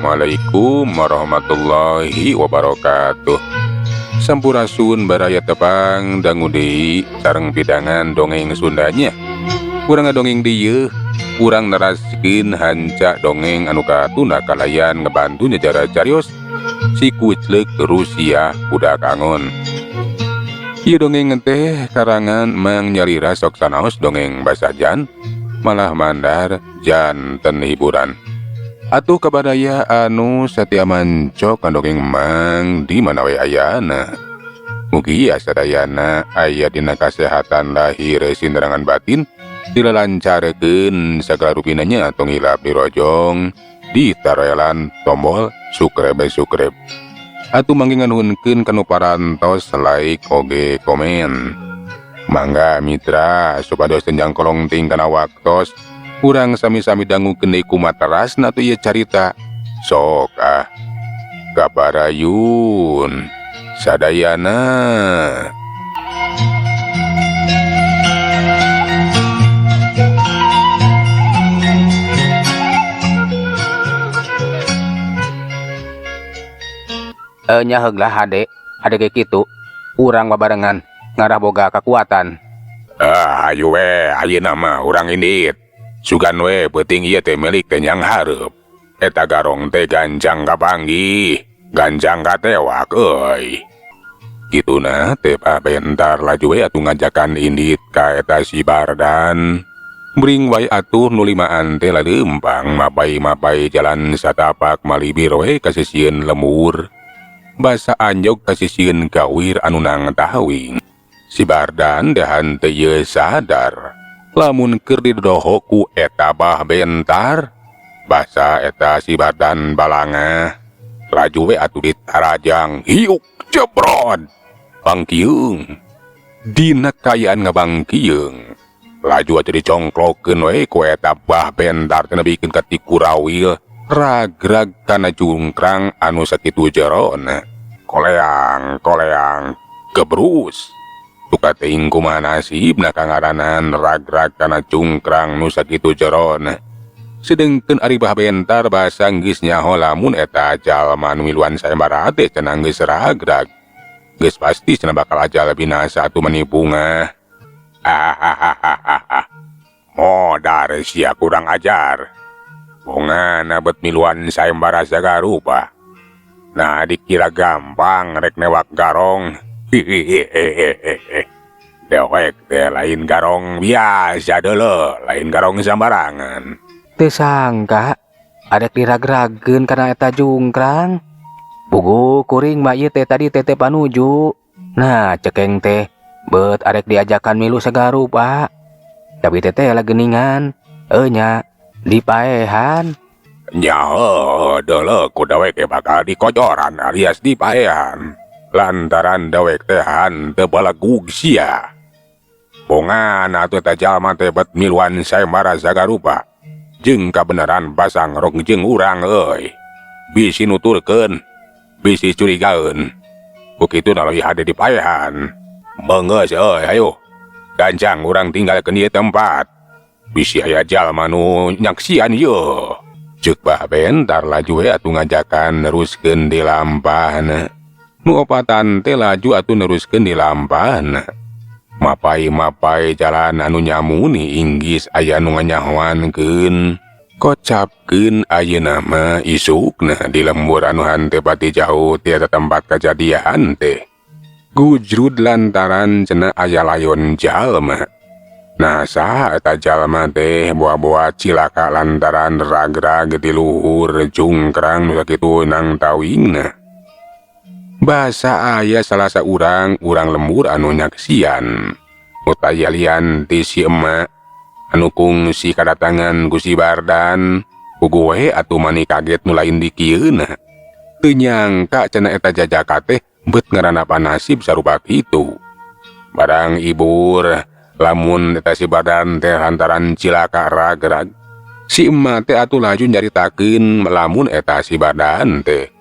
Assalamualaikum warahmatullahi wabarakatuh. Sampurasun baraya tepang dangudi sareng pidangan dongeng Sundanya. Urang ngadongeng dieu, urang neraskeun hanca dongeng anu katuna kalayan ngebantu nyajara carios si Kuclek Rusia budak angon. Ieu dongeng teh karangan Mang Nyarira sok sanaos dongeng basajan malah mandar janten hiburan. Atuh kabadaya anu satia mancok dongeng Mang di mana we ayana. Mugi asadayana aya dina kasehatan lahir sinderangan batin dilalancarekeun sagala rupinanya tong hilap dirojong ditarelan tombol subscribe. Atuh manggi nganuhunkeun kanu parantos like oge komen. Mangga mitra supados tenjang kolongting kana waktos urang sami-sami dangukeun deui kumaterasna teh ieu carita. Sok kabarayun sadayana. Nya heuglah hade ge kitu urang babarengan ngarah boga kekuatan. Ayo we ayeuna mah urang indit sugan we peuting ieu teh milik teh nyang hareup. Eta garong teh ganjang kapanggih, ganjang katewak euy. Kituna teh pabentar laju we atuh ngajakan indit ka eta si Bardan. Bring wae atuh nu limaan teh laleumpang mapai-mapai jalan satapak malibir we kasisieun lemur. Basa anjog kasisieun gawir anu nang tahawing. Si Bardan dahan teu ieu sadar lamun keur didoho ku eta bah bentar. Basa eta si Bardan balangah laju we atuh ditarajang hiuk jebrod bangkieung. Dina kayaan ngabangkieung laju atuh dicongklokeun we ku eta bah bentar teh nebikeun ka ti kurawil ragrag kana jungkrang anu sakitu jerona. Koleang gebrus tuka teuing kumaha nasibna kangaranan ragrag kana jungkrang nu sakitu jerona. Sedengkeun ari bah bentar basa geus nyaho lamun eta jalma nu miluan sayembara teh cenah geus ragrag. Geus pasti cenah bakal ajal binasa atuh menibungah. Modar sia kurang ajar. Bongana bet miluan sayembara sagarupa. Nah dikira gampang rek newak garong. Dewek teh lain garong biasa deuleu, lain garong sambarangan. Teu sangka adek diragrageun kana eta jungkrang. Bugu kuring mah ieu teh tadi teteh panuju. Nah cekeng teh beut adek diajakan milu sagarupa. Tapi teteh lageningan nya dipaehan. Nyaho deuleu ku dewek bakal dikojoran alias dipaehan. Lantaran dewek tehan teu balegug sia. Bongana atuh eta jalma teh bet miluan sayembara sagarupa. Jeung kabeneran pasang rong jeung urang euy. Bisi nuturkeun, bisi curigaeun. Kukituna leuwih hade dipaehan. Meungeus euy hayu. Gancang urang tinggalkeun ieu tempat. Bisi aya jalma nu nyaksian ieu. Ceuk bah bentar laju we atuh ngajakan neruskeun di lampahna. Nu opatan teh laju atuh neruskeun di lampahna. Mapai-mapai jalan anu nyamuni inggis aya nu nganyahoankeun. Kocapkeun ayeuna mah isukna di lembur anu henteu pati jauh ti eta tempat kajadian teh. Gujrud lantaran cenah aya layon jalma. Nah saha eta jalma teh boa-boa cilaka lantaran ragrag di luhur jungkrang nu sakitu nang tawingna. Basa aya salah saurang urang lembur anu nyaksian utaya lian ti si emak anu kungsi kadatangan ku si Bardan. Puguh we atuh mani kaget nu lain dikieuna. Teu nyangka cenah eta jajaka teh beut ngaranapan nasib sarupa kitu. Barang ibur lamun eta si Bardan teh lantaran cilaka ragrag. Si emak teh atuh laju nyaritakeun lamun eta si Bardan teh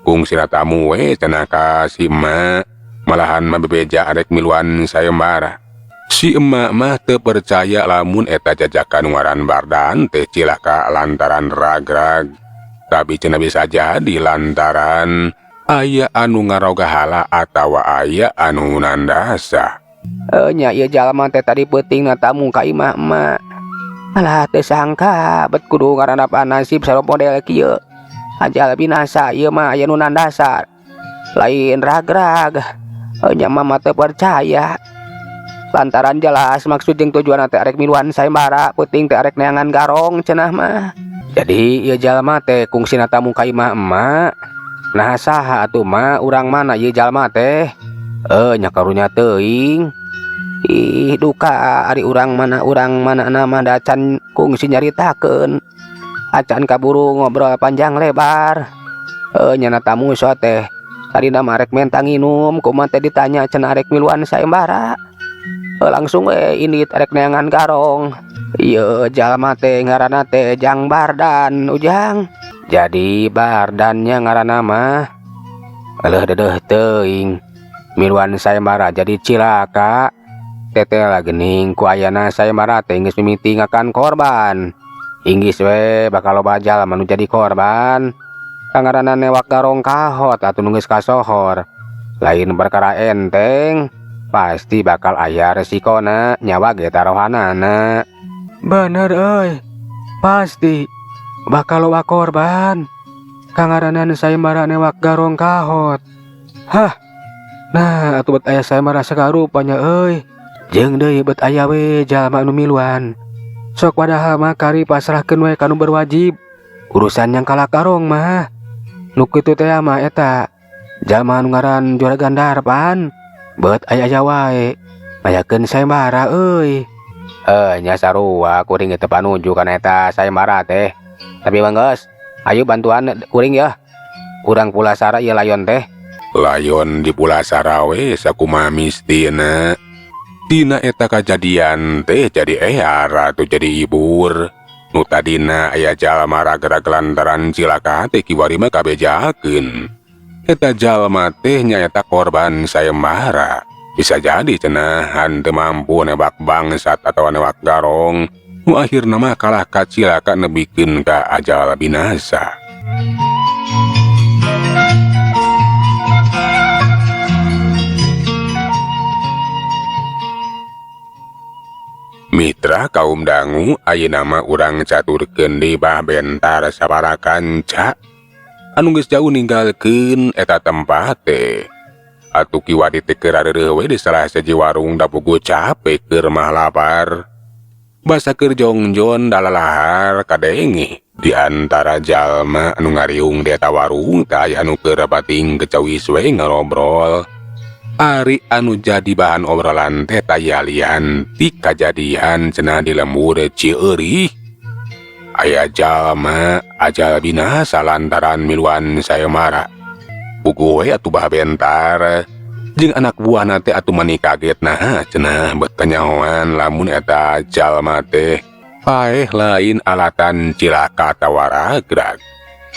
kungsina tamu we cenah ka si emak malahan mabebeja arek miluan sayembara. Si emak mah teu percaya lamun eta jajakan ngaran Bardan teh cilaka lantaran ragrag. tapi cenah bisa jadi lantaran aya anu ngaroga hala atawa aya anu nandasa. Nya ieu jalma teh tadi peuting tamu ka imah emak. Alah teu sangka bet kudu ngarandapan nasib sareng model kieu. Ajal binasa ieu mah aya nu nandasar. Lain ragrag. Nya mama teu percaya. Lantaran jelas maksud jeung tujuan teh arek miluan sayembara, peuting teh arek neangan garong cenah mah. Jadi ieu jalma teh kungsina tamu ka imah emak. Nah saha atuh mah urang mana ieu jalma teh? Nya karunya teuing. Ih duka ari urang mana nama dacan kungsi nyaritakeun. Acan kaburu ngobrol panjang lebar. Nyana tamu so teh tadi nama arek mentang nginum kumaha teh ditanya cenah arek miluan sayembara. Langsung indit arek neangan garong. Ieu jalma teh ngaranna teh Jang Bardan ujang. Jadi Bardannya ngaranna mah eleuh dedeuh teuing. Miluan sayembara jadi cilaka. Teteh lagening ku ayana sayembara teh geus mimiti ngakan korban. Inggis we bakal loba jalma nu jadi korban. Kangaranna newak garong kahot atuh nu geus kasohor. Lain perkara enteng. Pasti bakal aya resikona nyawa ge tarohanana. Bener euy. Pasti bakal loba korban. Kangaranna sayembara newak garong kahot. Hah. Nah, atuh bet aya sayembara sakarupanya euy. Jeung deui bet aya we jalma anu miluan. Sok padahal mah kari pasrahkeun we ka nu berwajib. Urusan yang kalah garong mah. Nu kitu teh mah eta jalma anu ngaran Juragan Darpan. Bet aya wae mayakeun sayembara euy. Nya sarua kuring teu panuju kana eta sayembara teh. Tapi manggeus, ayo bantuan kuring ya. Urang pulasara ieu layon teh. Layon di pulasara we sakumaha mistina. Dina eta kajadian teh jadi ehar atuh jadi ibur. Nu tadina aya jalma ragrag lantaran cilaka teh kiwari mah kabejakeun. Eta jalma teh nyaeta korban sayembara. Bisa jadi cenah henteu mampu nebak bangsat atau newak garong. Nu akhirna mah kalah ka cilaka nebikeun ka ajal binasa. Mitra kaum dangu ayeuna mah urang caturkeun di Bah Bentar sabarakan ca. Anu geus jauh ninggalkeun eta tempat teh. Atuh kiwari teh keur areureum we di salah siji warung da puguh capek keur mah lapar. Basa keur jongjon dalalahar kadenge di antara jalma anu ngariung di eta warung teh aya anu keur bating kecawis we ngobrol. Ari anu jadi bahan obrolan teh tayalian ti kajadian cenah di lembur Cieueurih. Aya jalma ajal binasa lantaran miluan sayembara. Puguh we atuh Bah Bentar jeung anak buahna teh atuh mani kaget nah cenah bet kanyahoan lamun eta jalma teh paeh lain alatan cilaka tawaragrag.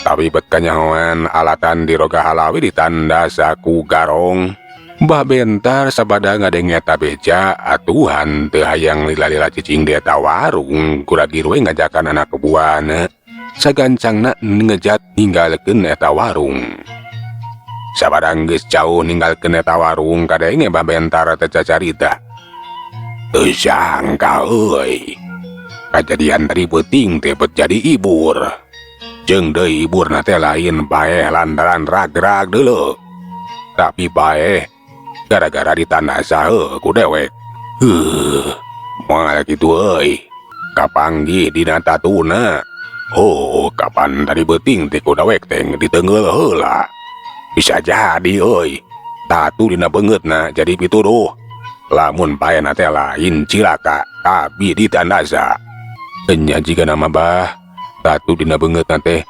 Tapi bet kanyahoan alatan diroga halawi ditanda saku garong. Bah Bentar sabada ngadenge eta beja atuhan teu hayang lila-lila cicing di eta warung kuragir we ngajakan anak buahna sagancangna ngejat ninggalkeun eta warung. Sabada geus jauh ninggalkeun eta warung kadenge Bah Bentar teh cacarita. Teu sangka euy. Kajadian tadi peuting teh bet jadi ibur. Jeung deui iburna teh lain bae lantaran ragrag deuleu. Tapi bae gara-gara ditanda saha ku dewek. Moal kitu euy. Kapanggih dina tatuna. Oh, kapan tadi beuting teh ku dewek teh diteungeul heula. Bisa jadi euy. Tatu dina beungeutna jadi pituduh. Lamun paena teh lain cilaka tapi ditandasa. Enya jika nama Bah tatu dina beungeutna teh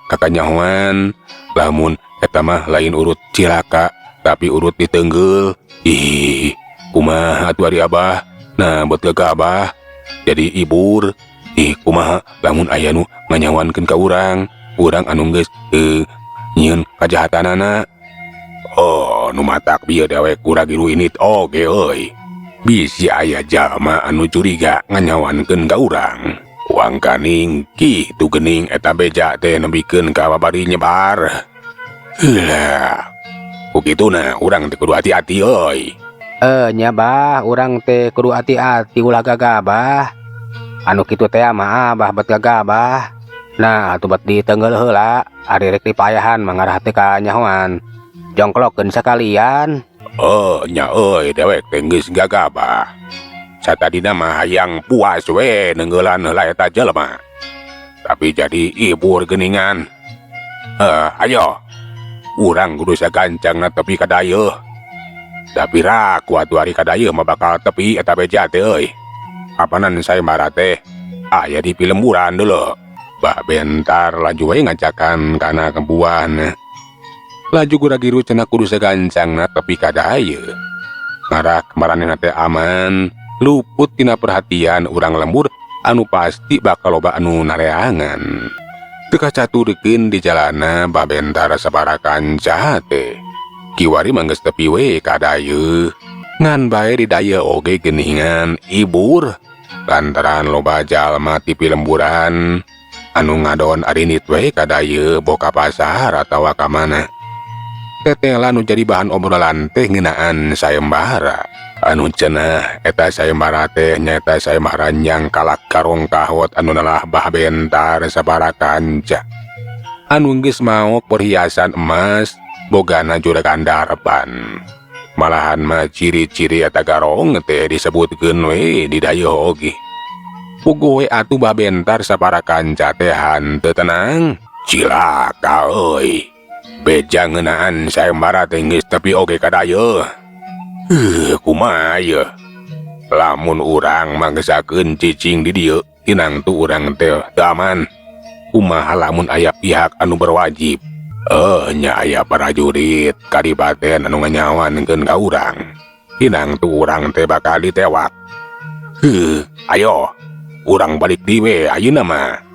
kakanyahoan. Lamun eta mah lain urut cilaka tapi urut diteungeul. Ih, kumaha atuh ari Abah? Nah, buat ke Abah jadi ibur. Ih, kumaha lamun aya nu nganyawankeun ka urang, urang anu geus nyieun kajahatanana. Oh, nu matak bieu dewek kurang iruinit oge euy. Bisi aya jalma anu curiga nganyawankeun ka urang. Uang kaning kitu gening eta beja teh nembikeun ka babari nyebar. Lah, ukituna urang teh kudu hati-hati euy. Nya bah, urang teh kudu hati-hati ulah gagabah. Anu kitu teh mah abah bet gagabah. Nah, atuh bet ditenggel heula, ari rek dipayahan mangarah teh ka nyahoan. Jongklokeun sakalian. Nya euy dewek teh geus gagabah. Satadina mah hayang puas we nenggeulan heula eta jelema. Tapi jadi ibur geuningan. Ayo. Urang kudu sagancangna tepi ka dayeuh. Tapi raku atuh ari ka dayeuh mah bakal tepi eta beja teh euy. Apanan sayembara teh aya di pilemburan deuleu. Bah bentar laju we ngajakan kana kembuan. Laju gura-giru cenah kudu sagancangna tepi ka dayeuh. Ngarak maranehna teh aman, luput tina perhatian urang lembur anu pasti bakal loba anu nareangan. Teu kacaturkeun di jalana babentar sabaraha kanca teh. Kiwari manggeus tepi we ka dayeuh. Ngan bae di dayeuh oge geuningan ibur lantaran loba jalma ti pilemburan anu ngadon arinit we ka dayeuh boka pasar atawa ka mana. Tetela nu jadi bahan obrolan teh ngeunaan sayembara. Anu cenah eta sayembara teh nyaeta sayembara nyang kalak karong kahot anu nalah bah bentar sabaraha kanca. Anu geus maok perhiasan emas bogana juragan darpan. Malahan mah ciri-ciri eta garong teh disebutkeun we di dayeuh oge. Puguh we atuh bah bentar sabaraha kanca teh hanteu tenang. Cilaka euy. Beja ngeunaan sayembara teh geus tepi oge ka dayeuh. Kumaha ye? Lamun urang manggesakeun cicing di dieu, inang tu urang teh teu aman. Kumaha lamun aya pihak anu berwajib? Nya aya prajurit kadipaten anu nganyawankeun ka urang. Inang tu urang teh bakal ditewak. Ayo, urang balik diwe ayeuna mah.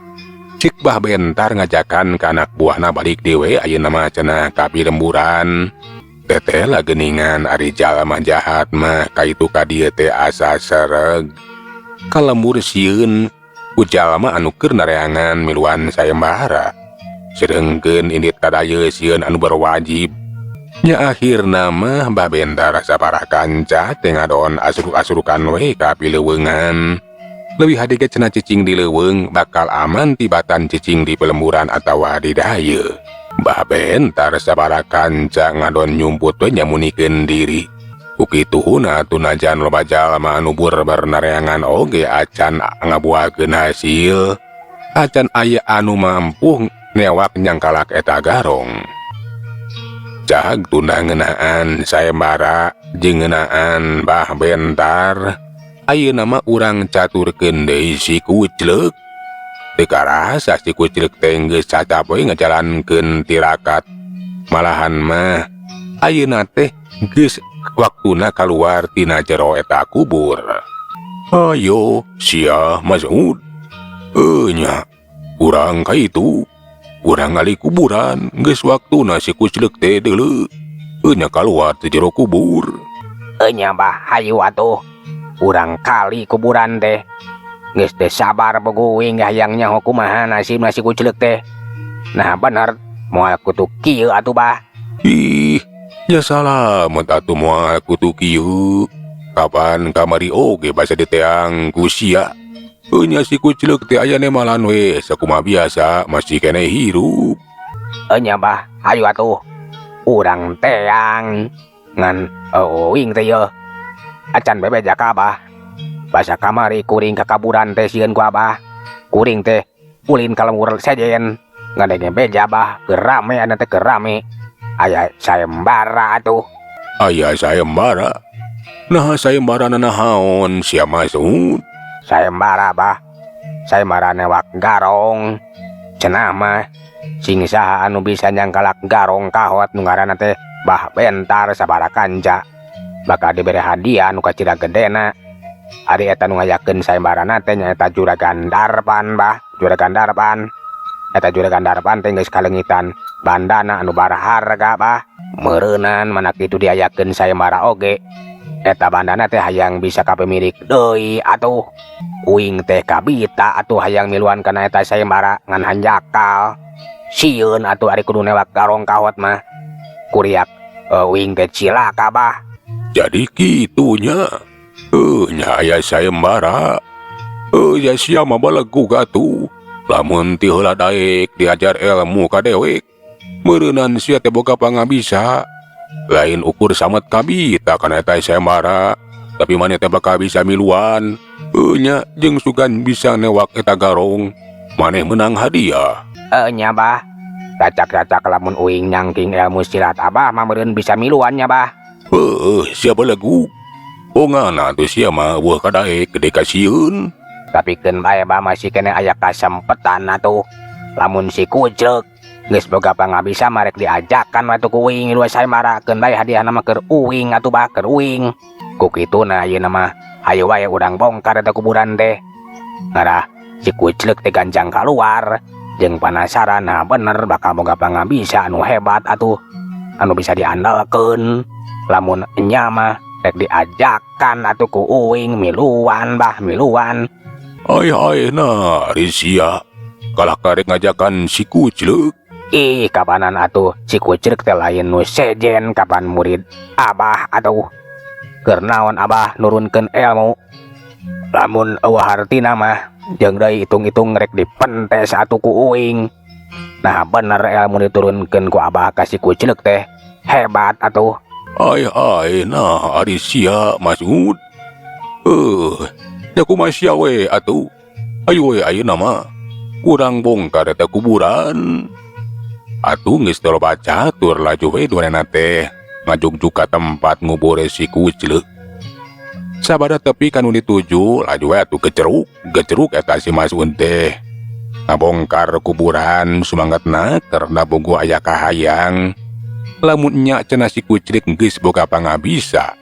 Cik bah bentar ngajakan ka anak buahna balik diwe ayeuna mah cenah ka pilemburan. Teteh lah geuningan ari jalma jahat mah kaitu ka dieu teh asa sereg. Kalembur sieun ku jalma anu keur nareangan miluan sayembara. Sedengkeun indit ka dayeuh sieun anu berwajib. Nya akhirna mah bah bentar sabaraha kanca teh ngadon asruk-asrukan we ka pileuweungan. Leuwih hade ge cenah cicing di leuweung bakal aman tibatan cicing di pelemburan atawa di dayeuh. Bah bentar sabaraha kanca ngadon nyumput we nyamunikeun diri. Ukituhuna tunajan loba jalma anu bernareangan oge acan ngabuakeun hasil. Acan aya anu mampu newak nyangkalak eta garong. Jag tunda ngeunaan sayembara jeung ngeunaan bah bentar. Ayeuna mah urang caturkeun deui si Kucleuk. Teu karasa si Kucleuk teh geus cacap we ngajalankeun tirakat. Malahan mah ayeuna teh geus waktuna kaluar tina jero eta kubur. Ayo sia Mas'ud. Nya urang kaitu. Urang ngali kuburan geus waktuna si Kucleuk teh deuleu. Nya kaluar ti jero kubur. Nya bah, hayu atuh. Urang kali kuburan teh. Geus teh sabar beguing hayang nyaho kumaha nasibna si Kucleuk teh. Nah bener, moal kudu kieu atuh bah. Ya salamet atuh moal kudu kieu. Kapan kamari oge basa diteang ku sia. Nya si Kucleuk teh aya nemalan we sakumaha biasa masih keneh hirup. Nya bah, hayu atuh. Urang teang ngan uing teh yeuh. Acan bebeja ka abah. Basa kamari kuring ka kaburan teh sieun ku abah. Kuring teh ulin ka lembur sejen. Ngadenge beja bah, keur rame ana teh keur rame. Aya sayembara atuh. Aya sayembara? Nah sayembara nahaon sia Mas'ud? Sayembara bah. Sayembara newak garong. Cenah mah sing saha anu bisa nyangkalak garong kahot nu ngaranna teh bah bentar sabaraha kanca. Bakal diberi hadiah nu kacida gedena. Ari eta nu ngayakeun sayembarana teh nyaeta juragan darpan bah, juragan darpan. Eta juragan darpan teh geus kalengitan bandana anu baraharga bah. Meureunan manak itu diayakeun sayembara oge. Eta bandana teh hayang bisa kapemilik deui atuh. Uing teh kabita atuh hayang miluan kana eta sayembara ngan hanjakal. Sieun atuh ari kudu newak garong kahot mah. Kuriak uing teh cilaka bah. Jadi kitunya. Nya aya sayembara. Ya sia mah balegug atuh. Lamun ti heula daek diajar ilmu ka dewek. Meureunan sia teh boga pangabisa. Lain ukur samet kabita kana eta sayembara. Tapi maneh teh bakal bisa miluan. Nya jeung sugan bisa newak eta garong. Maneh menang hadiah. Nya bah. Racak-racak lamun uing nyangking ilmu silat abah mah meureun bisa miluannya bah. Sia balegug. Bongana tuh sia mah weuh ka daek gede ka sieun. Tapi keun bae bah masih kene aya kasempetan atuh. Lamun si Kuclek geus boga pangabisa marek diajakan atuh ku uing lu sayembara keun bae hadiahna mah keur uing atuh bah keur uing. Ku kituna ayeuna mah hayu wae urang bongkar eta kuburan teh. Ngarah si Kuclek teh ganjang kaluar jeung penasaran nah bener bakal boga pangabisa anu hebat atuh anu bisa diandalkeun. Lamun enya mah rek diajakan atuh ku uing miluan bah miluan. Ai nah Risia. Kalah karek ngajakan si Kuclek. Ih kapanan atuh si Kuclek teh lain nu sejen kapan murid abah atuh. Keur naon abah nurunkeun ilmu. Lamun eueuh hartina mah jeung deui itung-itung rek dipentes atuh ku uing. Nah bener ilmu diturunkeun ku abah ka si Kuclek teh hebat atuh. Ai nah Risia Masud. Ya kumaha sia we atuh. Ayo we ayeuna mah urang bongkar eta kuburan. Atuh geus loba catur laju we duanana teh ngajugjuk ka tempat ngubure si Kuclek. Sabada tepi kanu dituju laju we atuh geceruk eta si Masud teh. Ngabongkar kuburan sumangetna karna bogo aya kahayang. Lamun nya cenah si Kuclek geus boga pangabisa.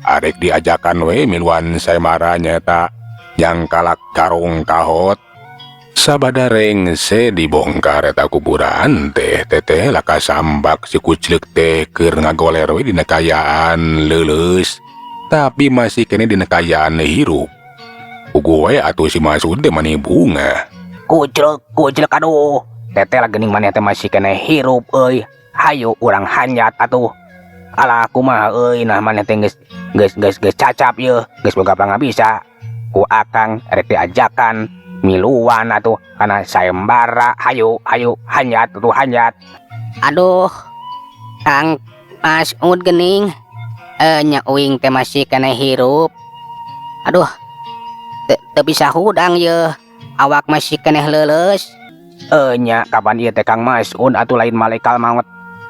Arek diajakan we miluan sayembara nyata yang kalak karong kahot. Sabada rengse dibongkar eta kuburan teh teteh laka sambak si Kuclek teh keur ngagoler we dina kayaan leuleus. Tapi masih kene dina kayaan hirup. Ugu we atuh si Masud teh mani bunga. Kuclek aduh. Teteh lagening maneh teh masih kene hirup euy. Hayu urang hanyat atuh. Alah kumaha euy nah maneh teh geus cacap ye, geus boga pangabisa. Ku akang rek diajakan miluan atuh kana sayembara. Hayu hanyat atuh hanyat. Aduh Kang Masud geuning. Nya uing teh masih kena hirup. Aduh teu bisa hudang ye. Awak masih kena leuleus. Nya kapan ieu teh Kang Masud atuh lain malaikat maut.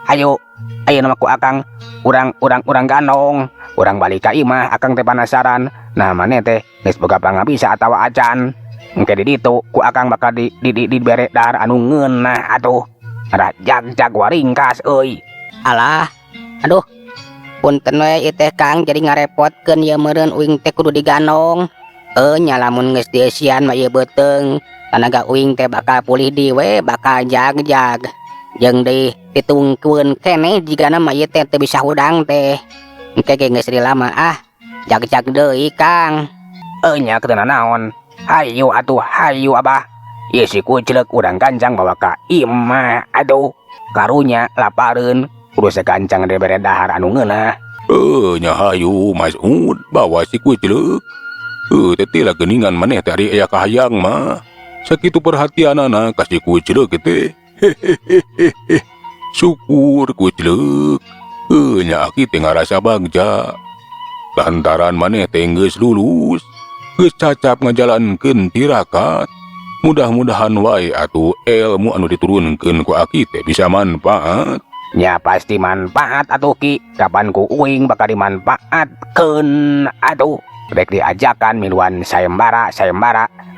Hayu ayeuna mah ku akang urang ganong. Urang balik ka imah akang teh penasaran. Nah maneh teh geus boga pangabisa atawa acan. Engke di ditu ku akang bakal dibere dahar anu ngeunah atuh. Ada jag waringkas euy. Alah aduh punten we ieu teh Kang jadi ngarepotkeun ye meureun uing teh kudu diganong. Nya lamun geus dieusian mah ieu beuteung. Tanaga uing teh bakal pulih di we bakal jag. Jeung deui ditungkeun keneh jigana mah ieu teh teu bisa hudang teh. Engke ge geus lama jag deui Kang. Nya keteuna naon? Hayu atuh hayu abah. Ieu si Kuclek urang gancang bawa ka imah aduh. Karunya lapareun kudu sagancang dibere dahar anu ngeunah. Nya hayu Masud bawa si Kuclek. Teteh lah geuningan maneh teh ari aya kahayang mah. Sakitu perhatianana ka si Kuclek teh. Hehehe. Syukur Kuclek. Nya aki teh ngarasa bagja. Lantaran maneh teh geus lulus. Geus cacap ngajalankeun tirakat. Mudah-mudahan wae atuh ilmu anu diturunkeun ku aki teh bisa manfaat. Nya pasti manfaat atuh Ki. Kapan ku uing bakal dimanfaatkeun atuh. Rek diajakan miluan sayembara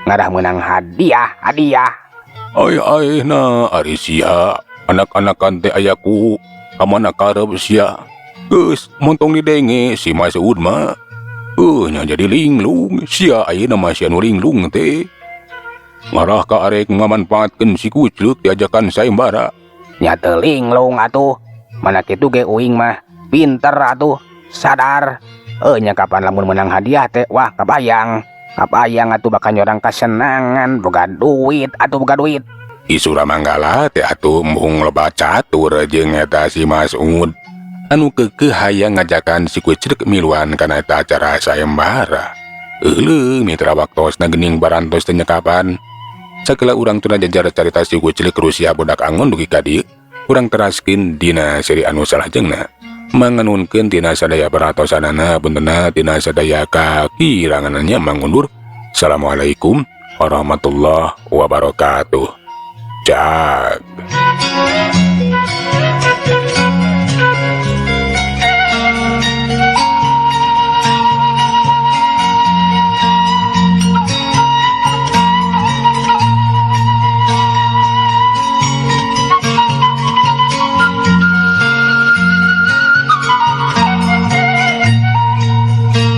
ngadah menang hadiah. Ai nah Risia. Anak-anakan teh ayaku kamana karep sia. Geus montong didenge si Masud mah. Nya jadi linglung sia ayeuna mah sia nu linglung teh. Marah ka arek ngamanfaatkeun si Kuclek diajakan sayembara. Nya teu linglung atuh. Mana kitu ge uing mah pinter atuh, sadar. nya kapan lamun menang hadiah teh wah kabayang atuh bakal nyorang kesenangan boga duit. Isura manggala teh atuh embung loba catur jeung eta si Mas'ud anu keukeuh hayang ngajakan si Kucrek miluan kana eta acara sayembara. Euleung mitra waktosna geuning barantos teh nyekapan. Sakela urang teu jajar carita si Kucrek Rusia budak angon dugi ka dieu, urang teraskeun dina seri anu salajengna. Manganunkeun tina sadaya baratosanana puntenna tina sadaya kakirangannya mangundur. Assalamualaikum warahmatullahi wabarakatuh. Jak.